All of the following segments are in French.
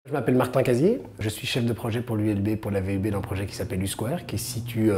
Je m'appelle Martin Casier, je suis chef de projet pour l'ULB, pour la VUB, d'un projet qui s'appelle U-Square, qui se situe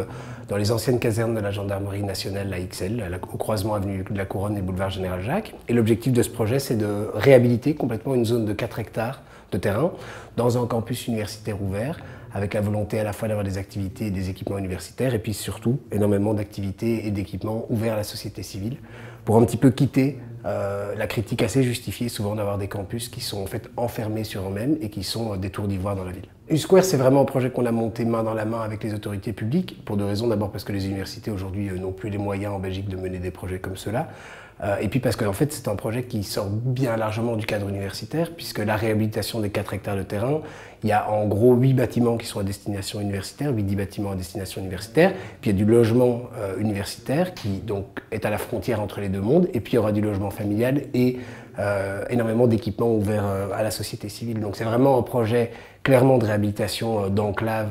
dans les anciennes casernes de la gendarmerie nationale, la XL, au croisement avenue de la Couronne et boulevard Général Jacques. Et l'objectif de ce projet, c'est de réhabiliter complètement une zone de 4 hectares de terrain dans un campus universitaire ouvert, avec la volonté à la fois d'avoir des activités et des équipements universitaires, et puis surtout énormément d'activités et d'équipements ouverts à la société civile, pour un petit peu quitter la critique assez justifiée souvent d'avoir des campus qui sont en fait enfermés sur eux-mêmes et qui sont des tours d'ivoire dans la ville. U-Square, c'est vraiment un projet qu'on a monté main dans la main avec les autorités publiques, pour deux raisons. D'abord parce que les universités aujourd'hui n'ont plus les moyens en Belgique de mener des projets comme cela, et puis parce qu'en fait c'est un projet qui sort bien largement du cadre universitaire, puisque la réhabilitation des 4 hectares de terrain, il y a en gros 8 bâtiments qui sont à destination universitaire, 8-10 bâtiments à destination universitaire, puis il y a du logement universitaire qui donc est à la frontière entre les deux mondes, et puis il y aura du logement familial et énormément d'équipements ouverts à la société civile. Donc c'est vraiment un projet clairement de réhabilitation d'enclave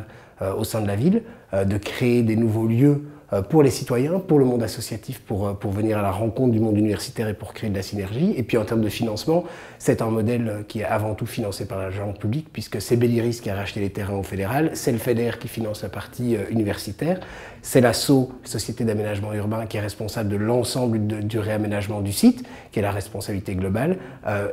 au sein de la ville, de créer des nouveaux lieux pour les citoyens, pour le monde associatif, pour venir à la rencontre du monde universitaire et pour créer de la synergie. Et puis en termes de financement, c'est un modèle qui est avant tout financé par l'argent public, puisque c'est Belliris qui a racheté les terrains au fédéral, c'est le FEDER qui finance la partie universitaire, c'est l'ASSO, Société d'aménagement urbain, qui est responsable de l'ensemble du réaménagement du site, qui est la responsabilité globale,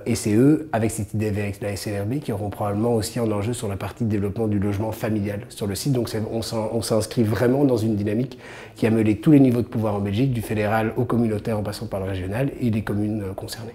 et c'est eux, avec CityDev et avec la SLRB, qui auront probablement aussi un enjeu sur la partie de développement du logement familial sur le site. Donc on s'inscrit vraiment dans une dynamique qui a mêlé tous les niveaux de pouvoir en Belgique, du fédéral au communautaire en passant par le régional et les communes concernées.